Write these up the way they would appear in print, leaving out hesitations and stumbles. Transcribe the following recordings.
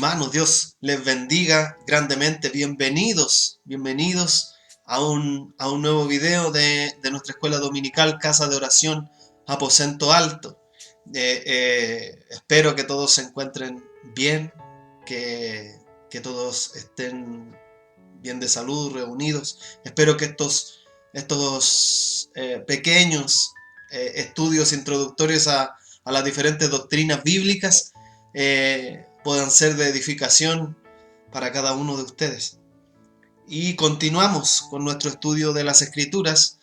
Hermanos, Dios les bendiga grandemente. Bienvenidos a un nuevo video de nuestra escuela dominical, Casa de Oración, Aposento Alto. Espero que todos se encuentren bien, que todos estén bien de salud, reunidos. Espero que estos pequeños estudios introductorios a las diferentes doctrinas bíblicas puedan ser de edificación para cada uno de ustedes. Y continuamos con nuestro estudio de las Escrituras.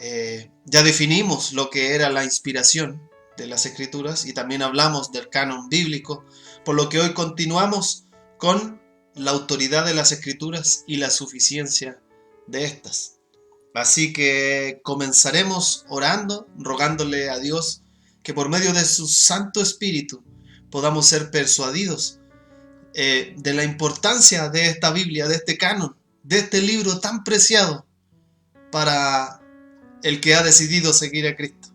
Ya definimos lo que era la inspiración de las Escrituras y también hablamos del canon bíblico, por lo que hoy continuamos con la autoridad de las Escrituras y la suficiencia de estas. Así que comenzaremos orando, rogándole a Dios que por medio de su Santo Espíritu podamos ser persuadidos de la importancia de esta Biblia, de este canon, de este libro tan preciado para el que ha decidido seguir a Cristo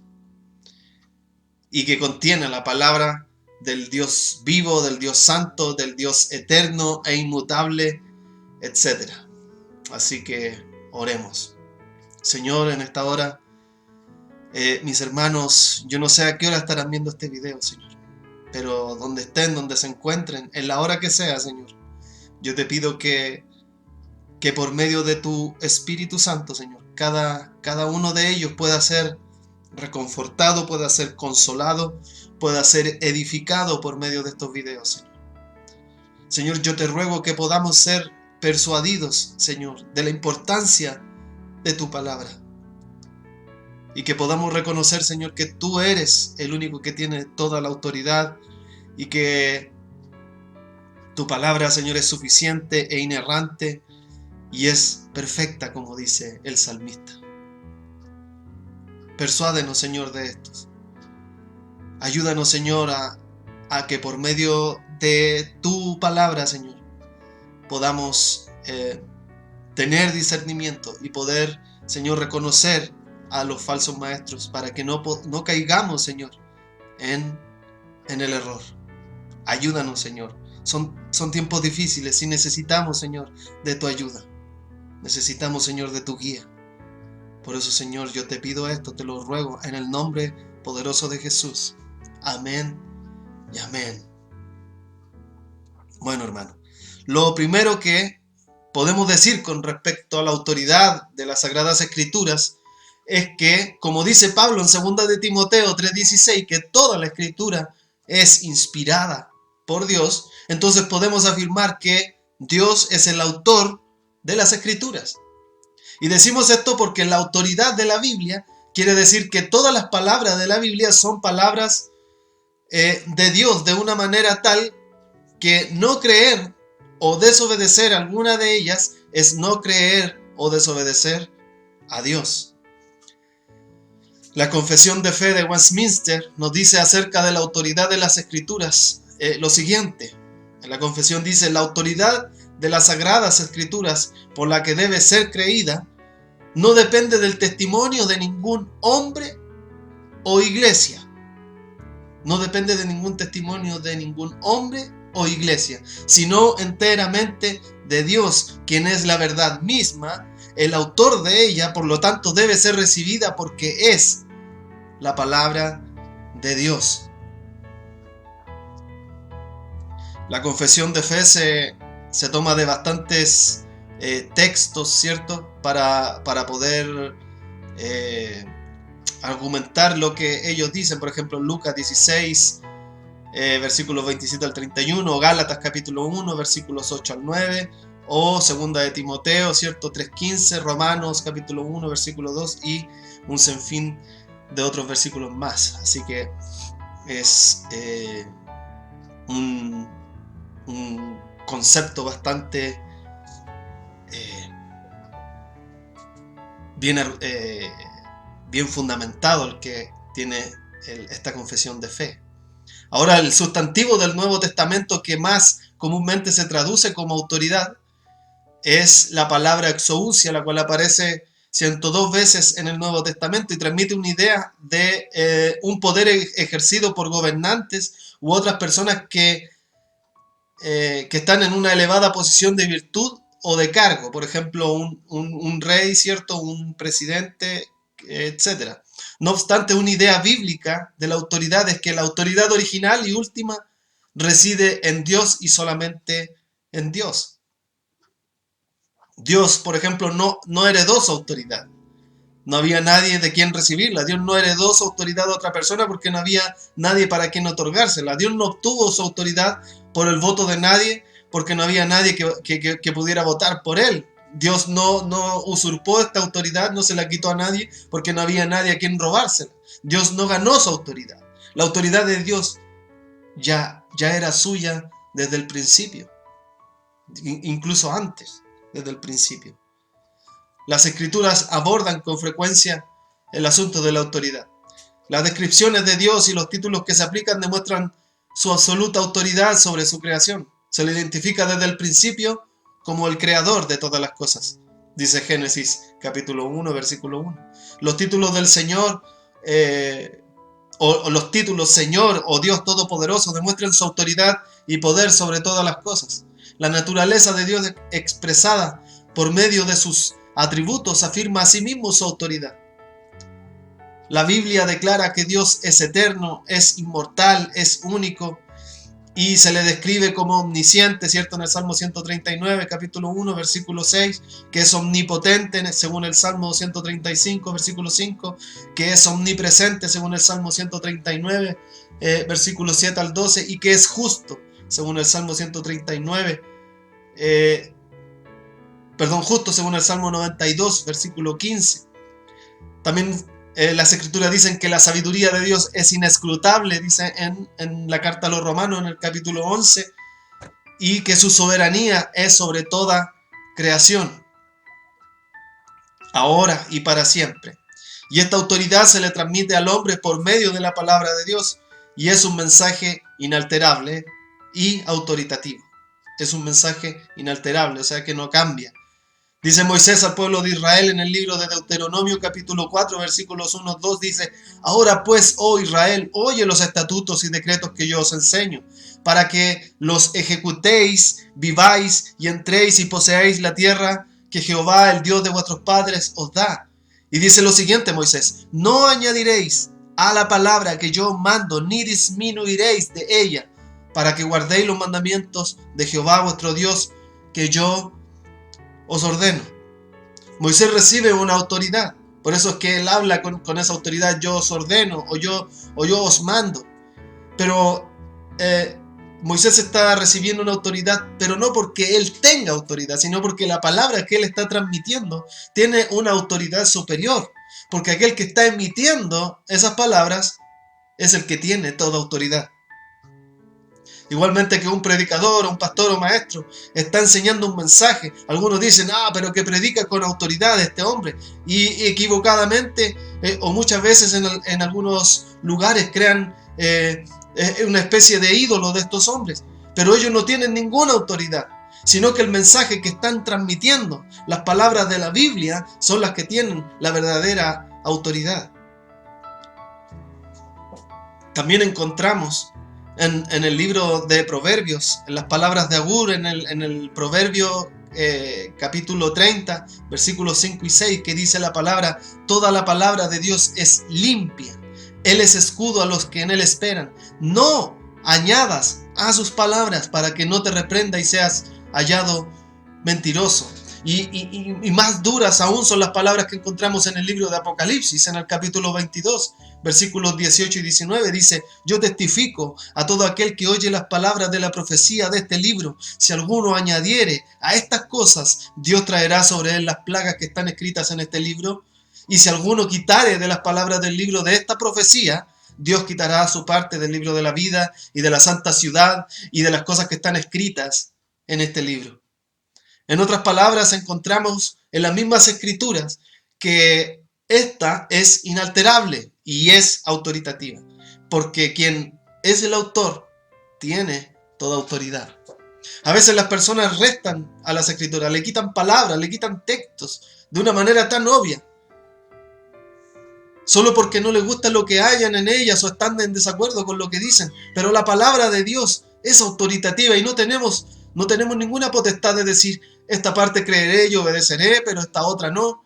y que contiene la palabra del Dios vivo, del Dios santo, del Dios eterno e inmutable, etc. Así que oremos. Señor, en esta hora, mis hermanos, yo no sé a qué hora estarán viendo este video, Señor, pero donde estén, donde se encuentren, en la hora que sea, Señor, yo te pido que por medio de tu Espíritu Santo, Señor, cada uno de ellos pueda ser reconfortado, pueda ser consolado, pueda ser edificado por medio de estos videos, Señor. Señor, yo te ruego que podamos ser persuadidos, Señor, de la importancia de tu palabra y que podamos reconocer, Señor, que tú eres el único que tiene toda la autoridad y que tu palabra, Señor, es suficiente e inerrante y es perfecta, como dice el salmista. Persuádenos, Señor, de estos. Ayúdanos, Señor, a que por medio de tu palabra, Señor, podamos tener discernimiento y poder, Señor, reconocer a los falsos maestros para que no caigamos, Señor, en el error. Ayúdanos, Señor. Son tiempos difíciles y necesitamos, Señor, de tu ayuda. Necesitamos, Señor, de tu guía. Por eso, Señor, yo te pido esto, te lo ruego en el nombre poderoso de Jesús. Amén y amén. Bueno, hermano, lo primero que podemos decir con respecto a la autoridad de las Sagradas Escrituras es que, como dice Pablo en 2 de Timoteo 3:16, que toda la Escritura es inspirada por Dios, entonces podemos afirmar que Dios es el autor de las Escrituras. Y decimos esto porque la autoridad de la Biblia quiere decir que todas las palabras de la Biblia son palabras de Dios de una manera tal que no creer o desobedecer alguna de ellas es no creer o desobedecer a Dios. La Confesión de Fe de Westminster nos dice acerca de la autoridad de las Escrituras lo siguiente. La Confesión dice: la autoridad de las Sagradas Escrituras por la que debe ser creída no depende del testimonio de ningún hombre o iglesia. No depende de ningún testimonio de ningún hombre o iglesia, sino enteramente de Dios, quien es la verdad misma, el autor de ella. Por lo tanto, debe ser recibida porque es la palabra de Dios. La confesión de fe se toma de bastantes textos, ¿cierto? Para poder argumentar lo que ellos dicen. Por ejemplo, Lucas 16, versículos 27 al 31, Gálatas capítulo 1, versículos 8 al 9, o 2 de Timoteo, ¿cierto? 3:15, Romanos capítulo 1, versículo 2 y un sinfín de otros versículos más. Así que es un concepto bastante bien fundamentado el que tiene esta confesión de fe. Ahora, el sustantivo del Nuevo Testamento que más comúnmente se traduce como autoridad es la palabra exousia, la cual aparece 102 veces en el Nuevo Testamento y transmite una idea de un poder ejercido por gobernantes u otras personas que que están en una elevada posición de virtud o de cargo, por ejemplo, un rey, ¿cierto? Un presidente, etc. No obstante, una idea bíblica de la autoridad es que la autoridad original y última reside en Dios y solamente en Dios. Dios, por ejemplo, no heredó su autoridad. No había nadie de quien recibirla. Dios no heredó su autoridad a otra persona porque no había nadie para quien otorgársela. Dios no obtuvo su autoridad por el voto de nadie porque no había nadie que pudiera votar por él. Dios no usurpó esta autoridad, no se la quitó a nadie porque no había nadie a quien robársela. Dios no ganó su autoridad. La autoridad de Dios ya era suya desde el principio, incluso antes, desde el principio. Las escrituras abordan con frecuencia el asunto de la autoridad. Las descripciones de Dios y los títulos que se aplican demuestran su absoluta autoridad sobre su creación. Se le identifica desde el principio como el creador de todas las cosas, dice Génesis capítulo 1, versículo 1. Los títulos del Señor, o los títulos Señor o Dios Todopoderoso demuestran su autoridad y poder sobre todas las cosas. La naturaleza de Dios expresada por medio de sus atributos afirma a sí mismo su autoridad. La Biblia declara que Dios es eterno, es inmortal, es único y se le describe como omnisciente, ¿cierto? En el Salmo 139, capítulo 1, versículo 6, que es omnipotente, según el Salmo 135, versículo 5, que es omnipresente, según el Salmo 139, versículo 7 al 12, y que es justo, según el Salmo 139, justo según el Salmo 92, versículo 15. También las escrituras dicen que la sabiduría de Dios es inescrutable, dice en la carta a los Romanos en el capítulo 11, y que su soberanía es sobre toda creación, ahora y para siempre. Y esta autoridad se le transmite al hombre por medio de la palabra de Dios, y es un mensaje inalterable y autoritativo. Es un mensaje inalterable, o sea que no cambia. Dice Moisés al pueblo de Israel en el libro de Deuteronomio capítulo 4 versículos 1 2, dice: ahora pues, oh Israel, oye los estatutos y decretos que yo os enseño, para que los ejecutéis, viváis y entréis y poseáis la tierra que Jehová, el Dios de vuestros padres, os da. Y dice lo siguiente Moisés: no añadiréis a la palabra que yo mando, ni disminuiréis de ella, para que guardéis los mandamientos de Jehová vuestro Dios, que yo os ordeno. Moisés recibe una autoridad, por eso es que él habla con esa autoridad: yo os ordeno o yo os mando. Pero Moisés está recibiendo una autoridad, pero no porque él tenga autoridad, sino porque la palabra que él está transmitiendo tiene una autoridad superior, porque aquel que está emitiendo esas palabras es el que tiene toda autoridad. Igualmente que un predicador, un pastor o maestro está enseñando un mensaje. Algunos dicen: pero que predica con autoridad este hombre. Y equivocadamente, o muchas veces en algunos lugares crean una especie de ídolo de estos hombres. Pero ellos no tienen ninguna autoridad, sino que el mensaje que están transmitiendo, las palabras de la Biblia, son las que tienen la verdadera autoridad. También encontramos en el libro de Proverbios, en las palabras de Agur, en el Proverbio capítulo 30, versículos 5 y 6, que dice la palabra: toda la palabra de Dios es limpia, Él es escudo a los que en Él esperan. No añadas a sus palabras para que no te reprenda y seas hallado mentiroso. Y más duras aún son las palabras que encontramos en el libro de Apocalipsis, en el capítulo 22, versículos 18 y 19, dice: yo testifico a todo aquel que oye las palabras de la profecía de este libro, si alguno añadiere a estas cosas, Dios traerá sobre él las plagas que están escritas en este libro, y si alguno quitare de las palabras del libro de esta profecía, Dios quitará su parte del libro de la vida y de la santa ciudad y de las cosas que están escritas en este libro. En otras palabras, encontramos en las mismas escrituras que esta es inalterable y es autoritativa, porque quien es el autor tiene toda autoridad. A veces las personas restan a las escrituras, le quitan palabras, le quitan textos de una manera tan obvia, solo porque no les gusta lo que hayan en ellas o están en desacuerdo con lo que dicen. Pero la palabra de Dios es autoritativa y no tenemos ninguna potestad de decir, esta parte creeré y obedeceré, pero esta otra no.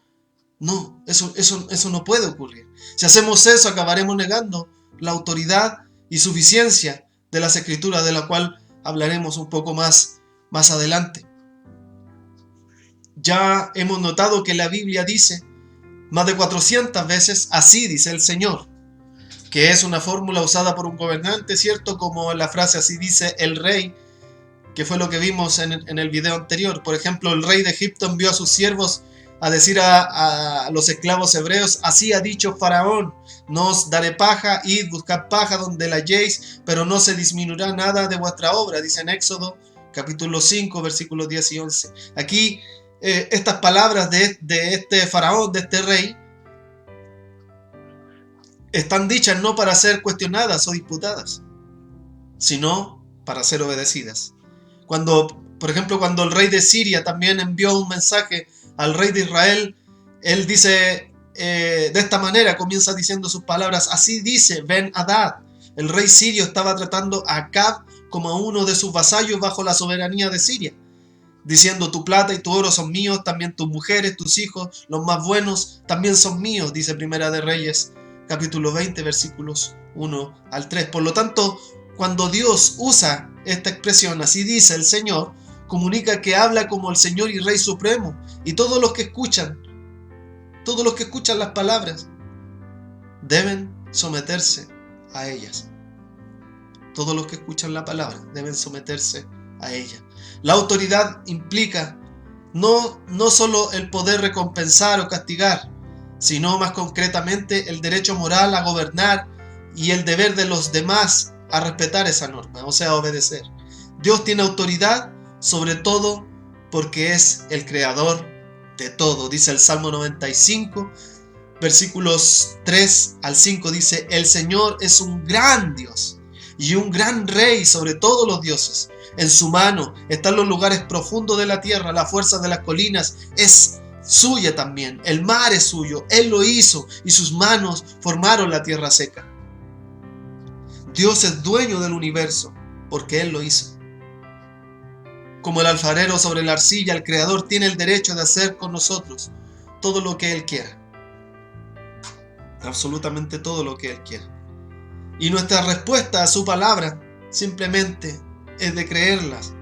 No, eso no puede ocurrir. Si hacemos eso, acabaremos negando la autoridad y suficiencia de las Escrituras, de la cual hablaremos un poco más adelante. Ya hemos notado que la Biblia dice más de 400 veces, así dice el Señor, que es una fórmula usada por un gobernante, ¿cierto? Como la frase así dice el rey, que fue lo que vimos en el video anterior. Por ejemplo, el rey de Egipto envió a sus siervos a decir a los esclavos hebreos, así ha dicho Faraón, no os daré paja, id, buscad paja donde la halléis, pero no se disminuirá nada de vuestra obra, dice en Éxodo capítulo 5, versículos 10 y 11. Aquí estas palabras de este faraón, de este rey, están dichas no para ser cuestionadas o disputadas, sino para ser obedecidas. Por ejemplo, cuando el rey de Siria también envió un mensaje al rey de Israel, él dice de esta manera, comienza diciendo sus palabras, así dice Ben-Hadad. El rey sirio estaba tratando a Acab como a uno de sus vasallos bajo la soberanía de Siria, diciendo, tu plata y tu oro son míos, también tus mujeres, tus hijos, los más buenos, también son míos, dice Primera de Reyes, capítulo 20, versículos 1 al 3. Por lo tanto, cuando Dios usa esta expresión, así dice el Señor, comunica que habla como el Señor y Rey Supremo, y todos los que escuchan las palabras, deben someterse a ellas. Todos los que escuchan la palabra deben someterse a ella. La autoridad implica no solo el poder recompensar o castigar, sino más concretamente el derecho moral a gobernar y el deber de los demás a respetar esa norma, o sea, a obedecer. Dios tiene autoridad sobre todo porque es el creador de todo. Dice el Salmo 95, versículos 3 al 5, dice, el Señor es un gran Dios y un gran Rey sobre todos los dioses. En su mano están los lugares profundos de la tierra, la fuerza de las colinas es suya también. El mar es suyo, Él lo hizo y sus manos formaron la tierra seca. Dios es dueño del universo porque Él lo hizo. Como el alfarero sobre la arcilla, el Creador tiene el derecho de hacer con nosotros todo lo que Él quiera. Absolutamente todo lo que Él quiera. Y nuestra respuesta a su palabra simplemente es de creerlas.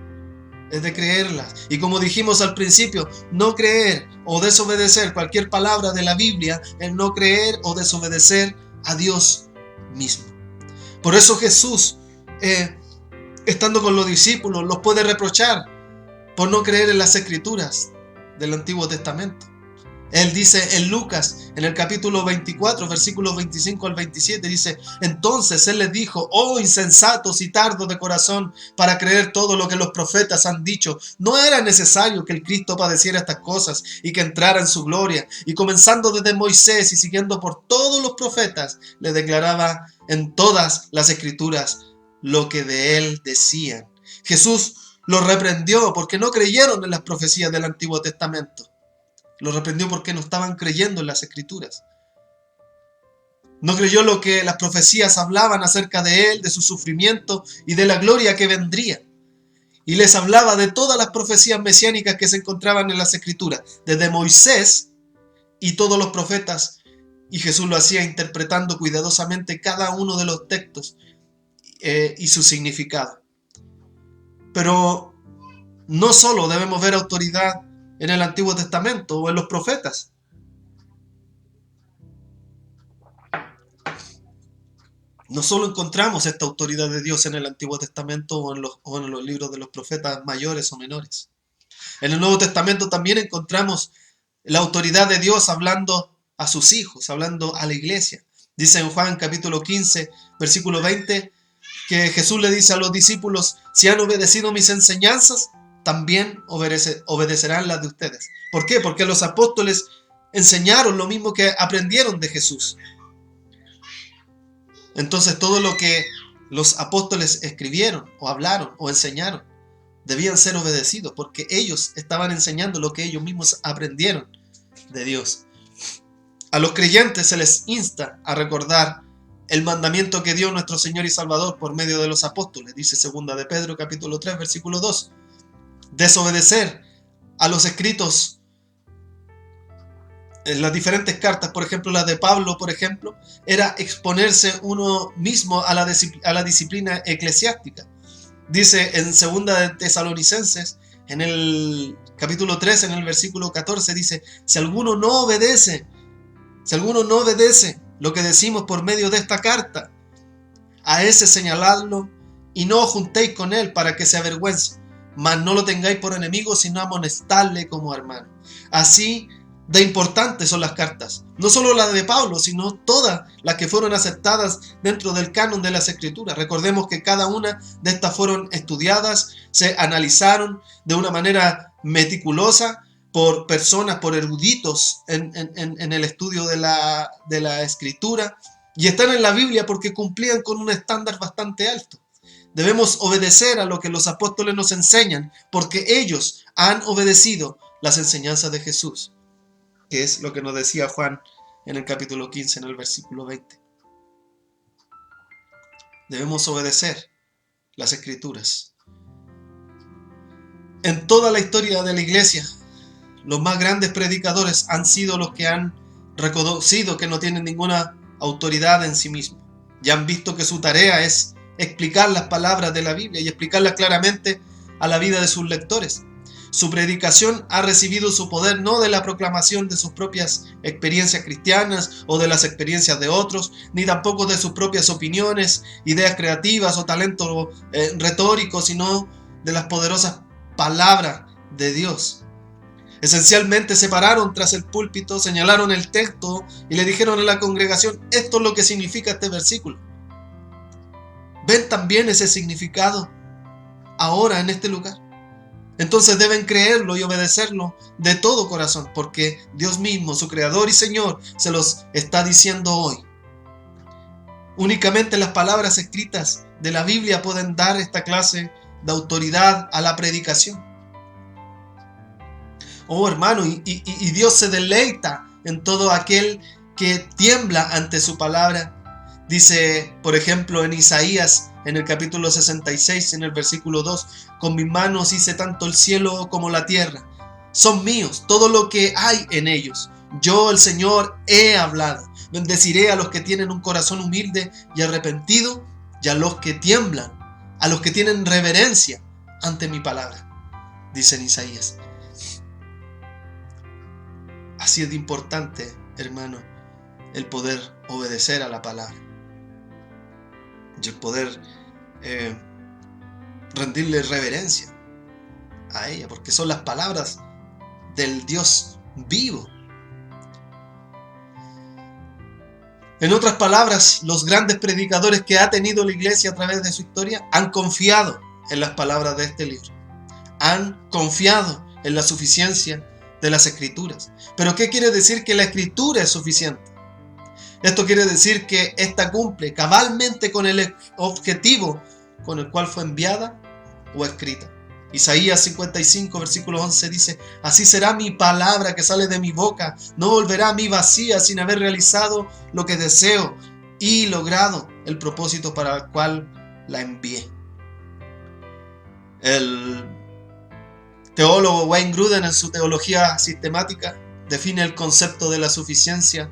Y como dijimos al principio, no creer o desobedecer cualquier palabra de la Biblia es no creer o desobedecer a Dios mismo. Por eso Jesús, estando con los discípulos, los puede reprochar por no creer en las Escrituras del Antiguo Testamento. Él dice en Lucas, en el capítulo 24, versículos 25 al 27, dice, entonces Él les dijo, oh insensatos y tardos de corazón para creer todo lo que los profetas han dicho. ¿No era necesario que el Cristo padeciera estas cosas y que entrara en su gloria? Y comenzando desde Moisés y siguiendo por todos los profetas, le declaraba en todas las Escrituras lo que de Él decían. Jesús los reprendió porque no creyeron en las profecías del Antiguo Testamento. Los reprendió porque no estaban creyendo en las Escrituras. No creyó lo que las profecías hablaban acerca de Él, de su sufrimiento y de la gloria que vendría. Y les hablaba de todas las profecías mesiánicas que se encontraban en las Escrituras, desde Moisés y todos los profetas. Y Jesús lo hacía interpretando cuidadosamente cada uno de los textos y su significado. Pero no solo debemos ver autoridad en el Antiguo Testamento o en los profetas. No solo encontramos esta autoridad de Dios en el Antiguo Testamento o en los libros de los profetas mayores o menores. En el Nuevo Testamento también encontramos la autoridad de Dios hablando a sus hijos, hablando a la iglesia. Dice en Juan capítulo 15, versículo 20, que Jesús le dice a los discípulos, si han obedecido mis enseñanzas, también obedecerán las de ustedes. ¿Por qué? Porque los apóstoles enseñaron lo mismo que aprendieron de Jesús. Entonces todo lo que los apóstoles escribieron o hablaron o enseñaron debían ser obedecidos porque ellos estaban enseñando lo que ellos mismos aprendieron de Dios. A los creyentes se les insta a recordar el mandamiento que dio nuestro Señor y Salvador por medio de los apóstoles. Dice 2 de Pedro capítulo 3 versículo 2. Desobedecer a los escritos en las diferentes cartas, por ejemplo la de Pablo, por ejemplo, era exponerse uno mismo a la disciplina eclesiástica. Dice en 2 de Tesalonicenses, en el capítulo 3, en el versículo 14, dice, si alguno no obedece lo que decimos por medio de esta carta, a ese señaladlo y no os juntéis con él para que se avergüence, mas no lo tengáis por enemigo, sino amonestadle como hermano. Así de importantes son las cartas, no solo las de Pablo, sino todas las que fueron aceptadas dentro del canon de las Escrituras. Recordemos que cada una de estas fueron estudiadas, se analizaron de una manera meticulosa por personas, por eruditos en el estudio de la Escritura, y están en la Biblia porque cumplían con un estándar bastante alto. Debemos obedecer a lo que los apóstoles nos enseñan, porque ellos han obedecido las enseñanzas de Jesús, que es lo que nos decía Juan en el capítulo 15, en el versículo 20. Debemos obedecer las Escrituras. En toda la historia de la iglesia, los más grandes predicadores han sido los que han reconocido que no tienen ninguna autoridad en sí mismos. Ya han visto que su tarea es explicar las palabras de la Biblia y explicarlas claramente a la vida de sus lectores. Su predicación ha recibido su poder no de la proclamación de sus propias experiencias cristianas o de las experiencias de otros, ni tampoco de sus propias opiniones, ideas creativas o talento retórico, sino de las poderosas palabras de Dios. Esencialmente se pararon tras el púlpito, señalaron el texto y le dijeron a la congregación, esto es lo que significa este versículo. ¿Ven también ese significado ahora en este lugar? Entonces deben creerlo y obedecerlo de todo corazón, porque Dios mismo, su Creador y Señor, se los está diciendo hoy. Únicamente las palabras escritas de la Biblia pueden dar esta clase de autoridad a la predicación. Oh hermano, y Dios se deleita en todo aquel que tiembla ante su palabra. Dice, por ejemplo, en Isaías, en el capítulo 66, en el versículo 2, con mis manos hice tanto el cielo como la tierra. Son míos, todo lo que hay en ellos. Yo, el Señor, he hablado. Bendeciré a los que tienen un corazón humilde y arrepentido, y a los que tiemblan, a los que tienen reverencia ante mi palabra, dice en Isaías. Así es de importante, hermano, el poder obedecer a la palabra y el poder rendirle reverencia a ella, porque son las palabras del Dios vivo. En otras palabras, los grandes predicadores que ha tenido la iglesia a través de su historia han confiado en las palabras de este libro. Han confiado en la suficiencia de las Escrituras. ¿Pero qué quiere decir que la Escritura es suficiente? Esto quiere decir que ésta cumple cabalmente con el objetivo con el cual fue enviada o escrita. Isaías 55, versículo 11 dice, así será mi palabra que sale de mi boca, no volverá a mí vacía sin haber realizado lo que deseo y logrado el propósito para el cual la envié. El teólogo Wayne Grudem, en su teología sistemática, define el concepto de la suficiencia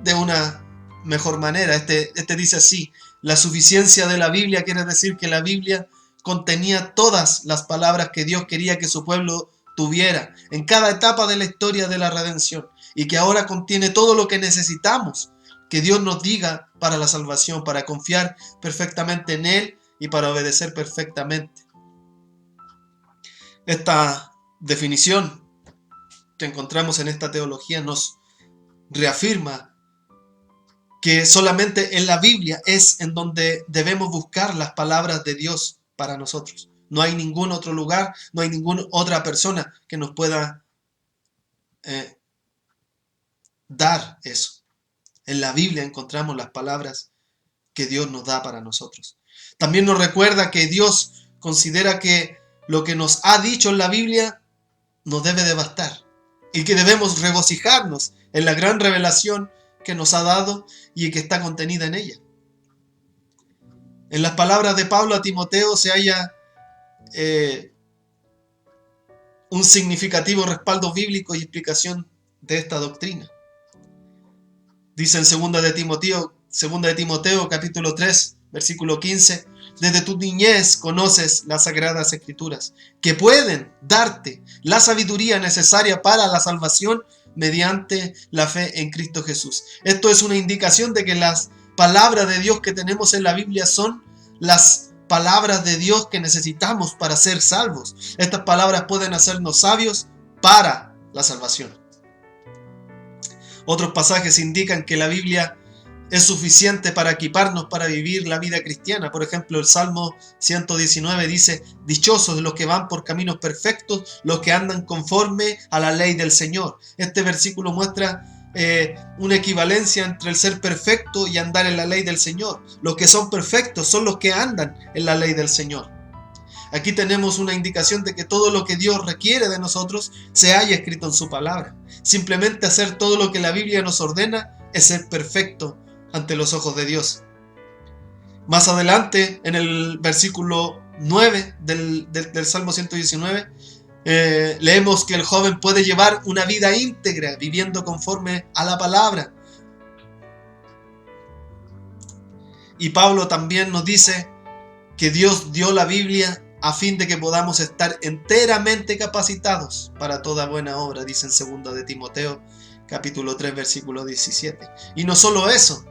de una mejor manera. Este dice así, la suficiencia de la Biblia quiere decir que la Biblia contenía todas las palabras que Dios quería que su pueblo tuviera en cada etapa de la historia de la redención, y que ahora contiene todo lo que necesitamos que Dios nos diga para la salvación, para confiar perfectamente en Él y para obedecer perfectamente. Esta definición que encontramos en esta teología nos reafirma que solamente en la Biblia es en donde debemos buscar las palabras de Dios para nosotros. No hay ningún otro lugar, no hay ninguna otra persona que nos pueda dar eso. En la Biblia encontramos las palabras que Dios nos da para nosotros. También nos recuerda que Dios considera que lo que nos ha dicho en la Biblia nos debe de bastar y que debemos regocijarnos en la gran revelación que nos ha dado y que está contenida en ella. En las palabras de Pablo a Timoteo se halla un significativo respaldo bíblico y explicación de esta doctrina. Dice en 2 de Timoteo capítulo 3, versículo 15, desde tu niñez conoces las sagradas escrituras, que pueden darte la sabiduría necesaria para la salvación mediante la fe en Cristo Jesús. Esto es una indicación de que las palabras de Dios que tenemos en la Biblia son las palabras de Dios que necesitamos para ser salvos. Estas palabras pueden hacernos sabios para la salvación. Otros pasajes indican que la Biblia es suficiente para equiparnos para vivir la vida cristiana. Por ejemplo, el Salmo 119 dice: dichosos los que van por caminos perfectos, los que andan conforme a la ley del Señor. Este versículo muestra una equivalencia entre el ser perfecto y andar en la ley del Señor. Los que son perfectos son los que andan en la ley del Señor. Aquí tenemos una indicación de que todo lo que Dios requiere de nosotros se haya escrito en su palabra. Simplemente hacer todo lo que la Biblia nos ordena es ser perfecto ante los ojos de Dios. Más adelante, en el versículo 9 del Salmo 119, leemos que el joven puede llevar una vida íntegra, viviendo conforme a la palabra. Y Pablo también nos dice que Dios dio la Biblia a fin de que podamos estar enteramente capacitados para toda buena obra, dice en 2 de Timoteo, capítulo 3, versículo 17. Y no solo eso,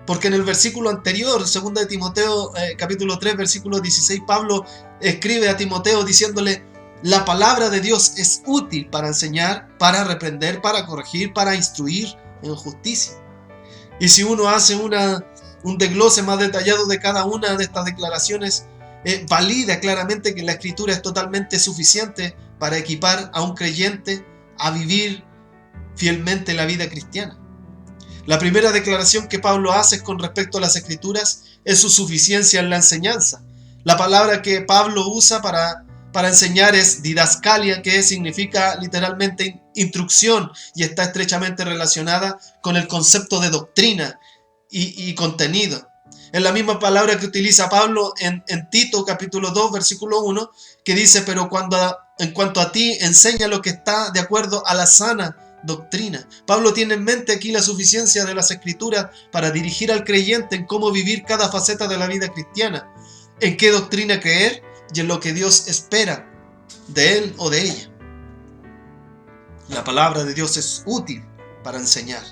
porque en el versículo anterior, 2 de Timoteo, capítulo 3, versículo 16, Pablo escribe a Timoteo diciéndole: la palabra de Dios es útil para enseñar, para reprender, para corregir, para instruir en justicia. Y si uno hace un desglose más detallado de cada una de estas declaraciones, valida claramente que la Escritura es totalmente suficiente para equipar a un creyente a vivir fielmente la vida cristiana. La primera declaración que Pablo hace con respecto a las Escrituras es su suficiencia en la enseñanza. La palabra que Pablo usa para enseñar es didascalia, que significa literalmente instrucción y está estrechamente relacionada con el concepto de doctrina y contenido. Es la misma palabra que utiliza Pablo en Tito capítulo 2 versículo 1, que dice: pero en cuanto a ti, enseña lo que está de acuerdo a la sana doctrina. Pablo tiene en mente aquí la suficiencia de las Escrituras para dirigir al creyente en cómo vivir cada faceta de la vida cristiana, en qué doctrina creer y en lo que Dios espera de él o de ella. La palabra de Dios es útil para enseñar.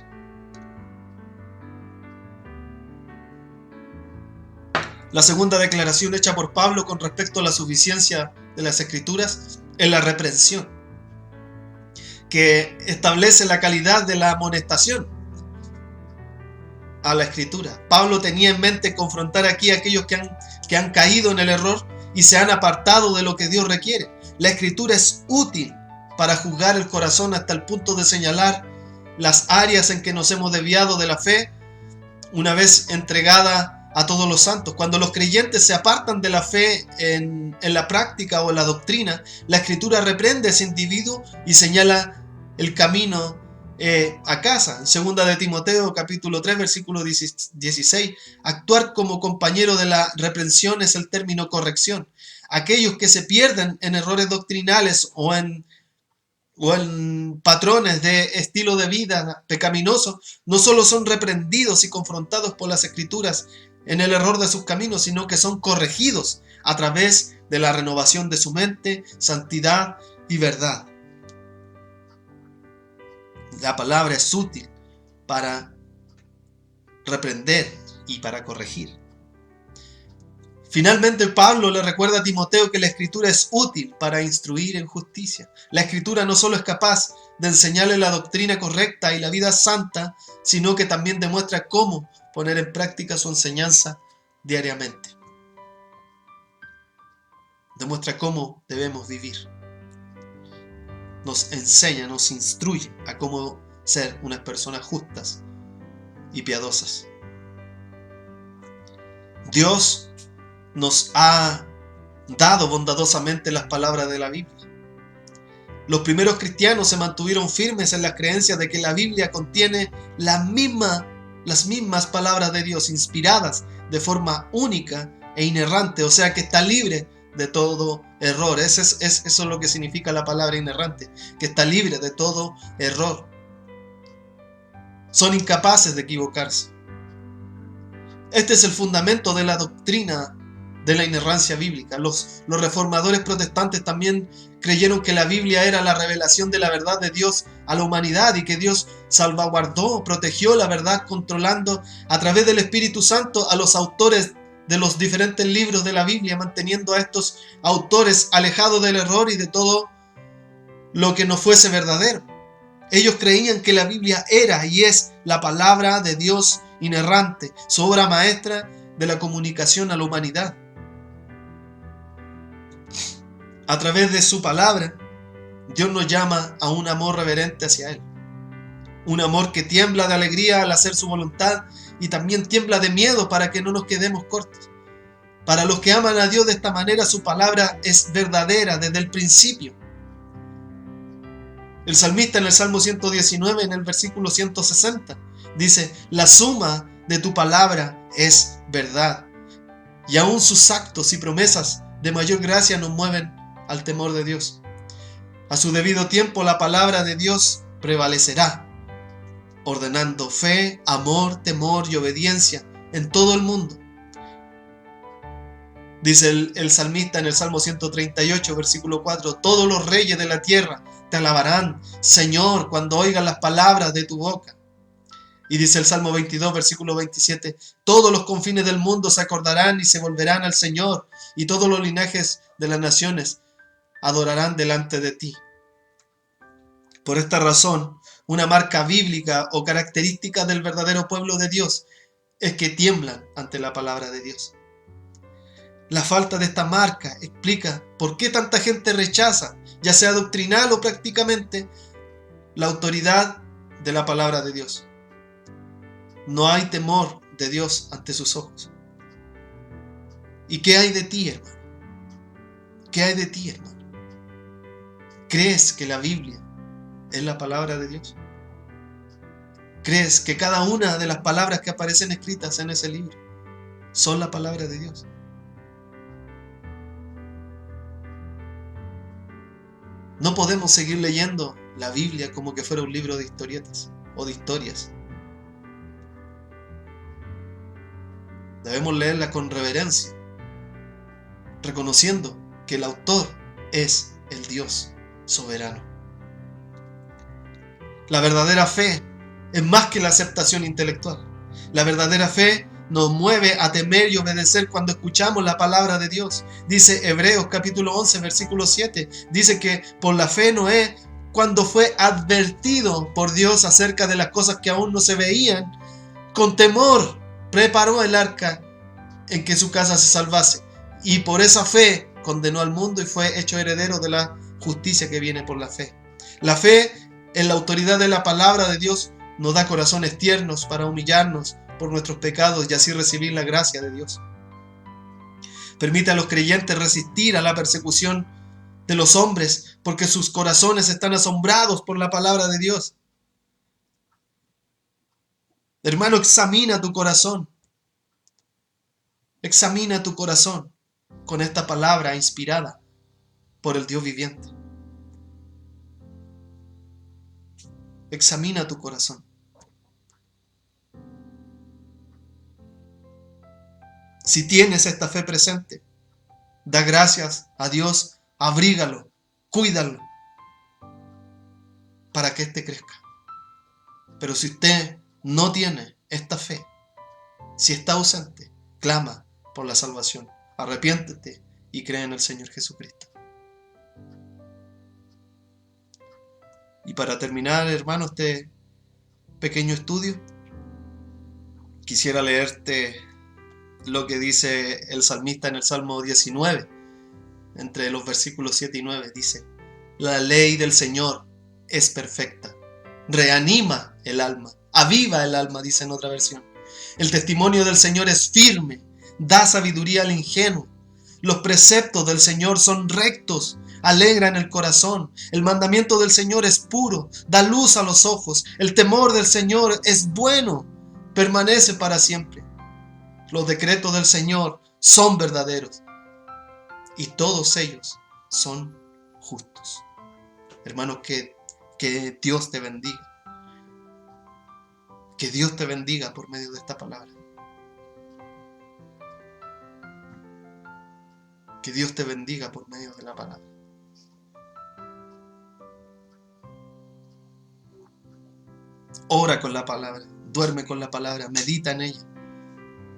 La segunda declaración hecha por Pablo con respecto a la suficiencia de las Escrituras es la reprensión, que establece la calidad de la amonestación a la Escritura. Pablo tenía en mente confrontar aquí a aquellos que han caído en el error y se han apartado de lo que Dios requiere. La Escritura es útil para juzgar el corazón hasta el punto de señalar las áreas en que nos hemos desviado de la fe una vez entregada a todos los santos. Cuando los creyentes se apartan de la fe en la práctica o en la doctrina, la Escritura reprende a ese individuo y señala el camino a casa. En 2 de Timoteo capítulo 3 versículo 16, actuar como compañero de la reprensión es el término corrección. Aquellos que se pierden en errores doctrinales o en patrones de estilo de vida pecaminoso, no solo son reprendidos y confrontados por las Escrituras en el error de sus caminos, sino que son corregidos a través de la renovación de su mente, santidad y verdad. La palabra es útil para reprender y para corregir. Finalmente, Pablo le recuerda a Timoteo que la Escritura es útil para instruir en justicia. La Escritura no solo es capaz de enseñarle la doctrina correcta y la vida santa, sino que también demuestra cómo poner en práctica su enseñanza diariamente. Demuestra cómo debemos vivir. Nos enseña, nos instruye a cómo ser unas personas justas y piadosas. Dios nos ha dado bondadosamente las palabras de la Biblia. Los primeros cristianos se mantuvieron firmes en las creencias de que la Biblia contiene las mismas palabras de Dios, inspiradas de forma única e inerrante, o sea que está libre de todo error. Eso es lo que significa la palabra inerrante, que está libre de todo error. Son incapaces de equivocarse. Este es el fundamento de la doctrina de la inerrancia bíblica. Los reformadores protestantes también creyeron que la Biblia era la revelación de la verdad de Dios a la humanidad y que Dios salvaguardó, protegió la verdad controlando a través del Espíritu Santo a los autores de los diferentes libros de la Biblia, manteniendo a estos autores alejados del error y de todo lo que no fuese verdadero. Ellos creían que la Biblia era y es la palabra de Dios inerrante, su obra maestra de la comunicación a la humanidad. A través de su palabra, Dios nos llama a un amor reverente hacia Él. Un amor que tiembla de alegría al hacer su voluntad y también tiembla de miedo para que no nos quedemos cortos. Para los que aman a Dios de esta manera, su palabra es verdadera desde el principio. El salmista en el Salmo 119, en el versículo 160, dice: la suma de tu palabra es verdad, y aún sus actos y promesas de mayor gracia nos mueven al temor de Dios. A su debido tiempo la palabra de Dios prevalecerá, ordenando fe, amor, temor y obediencia en todo el mundo. Dice el salmista en el Salmo 138, versículo 4, todos los reyes de la tierra te alabarán, Señor, cuando oigan las palabras de tu boca. Y dice el Salmo 22, versículo 27, todos los confines del mundo se acordarán y se volverán al Señor, y todos los linajes de las naciones adorarán delante de ti. Por esta razón, una marca bíblica o característica del verdadero pueblo de Dios es que tiemblan ante la palabra de Dios. La falta de esta marca explica por qué tanta gente rechaza, ya sea doctrinal o prácticamente, la autoridad de la palabra de Dios. No hay temor de Dios ante sus ojos. ¿Y qué hay de ti, hermano? ¿Qué hay de ti, hermano? ¿Crees que la Biblia es la palabra de Dios? ¿Crees que cada una de las palabras que aparecen escritas en ese libro son la palabra de Dios? No podemos seguir leyendo la Biblia como que fuera un libro de historietas o de historias. Debemos leerla con reverencia, reconociendo que el autor es el Dios soberano. La verdadera fe es más que la aceptación intelectual. La verdadera fe nos mueve a temer y obedecer cuando escuchamos la palabra de Dios. Dice Hebreos capítulo 11, versículo 7. Dice que por la fe Noé, cuando fue advertido por Dios acerca de las cosas que aún no se veían, con temor preparó el arca en que su casa se salvase. Y por esa fe condenó al mundo y fue hecho heredero de la justicia que viene por la fe. La fe en la autoridad de la palabra de Dios nos da corazones tiernos para humillarnos por nuestros pecados y así recibir la gracia de Dios. Permite a los creyentes resistir a la persecución de los hombres porque sus corazones están asombrados por la palabra de Dios. Hermano, examina tu corazón. Examina tu corazón con esta palabra inspirada por el Dios viviente. Examina tu corazón. Si tienes esta fe presente, da gracias a Dios, abrígalo, cuídalo, para que éste crezca. Pero si usted no tiene esta fe, si está ausente, clama por la salvación. Arrepiéntete y cree en el Señor Jesucristo. Y para terminar, hermano, este pequeño estudio, quisiera leerte lo que dice el salmista en el Salmo 19, entre los versículos 7 y 9. Dice: la ley del Señor es perfecta, reanima el alma, aviva el alma, dice en otra versión. El testimonio del Señor es firme, da sabiduría al ingenuo. Los preceptos del Señor son rectos, alegran el corazón. El mandamiento del Señor es puro, da luz a los ojos. El temor del Señor es bueno, permanece para siempre. Los decretos del Señor son verdaderos y todos ellos son justos. Hermanos, que Dios te bendiga. Que Dios te bendiga por medio de esta palabra. Que Dios te bendiga por medio de la palabra. Ora con la palabra, duerme con la palabra, medita en ella.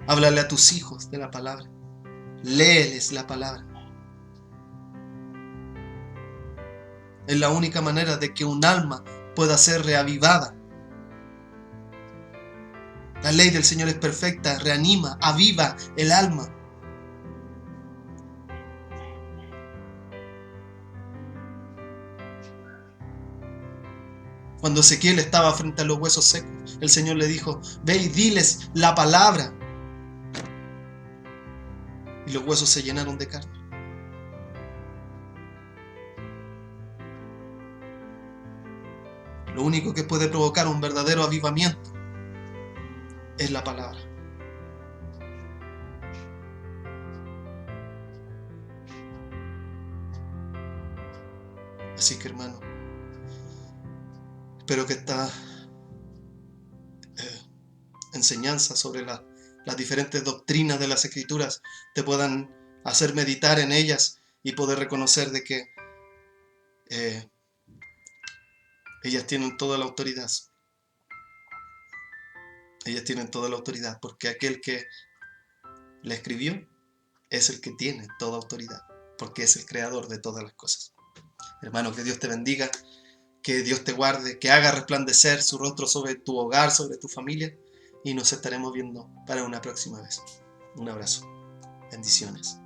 Háblale a tus hijos de la palabra. Léeles la palabra. Es la única manera de que un alma pueda ser reavivada. La ley del Señor es perfecta, reanima, aviva el alma. Cuando Ezequiel estaba frente a los huesos secos, el Señor le dijo, ve y diles la palabra. Y los huesos se llenaron de carne. Lo único que puede provocar un verdadero avivamiento es la palabra. Así que, hermano, espero que esta enseñanza sobre las diferentes doctrinas de las Escrituras te puedan hacer meditar en ellas y poder reconocer de que ellas tienen toda la autoridad. Ellas tienen toda la autoridad, porque aquel que la escribió es el que tiene toda autoridad, porque es el creador de todas las cosas. Hermano, que Dios te bendiga, que Dios te guarde, que haga resplandecer su rostro sobre tu hogar, sobre tu familia, y nos estaremos viendo para una próxima vez. Un abrazo. Bendiciones.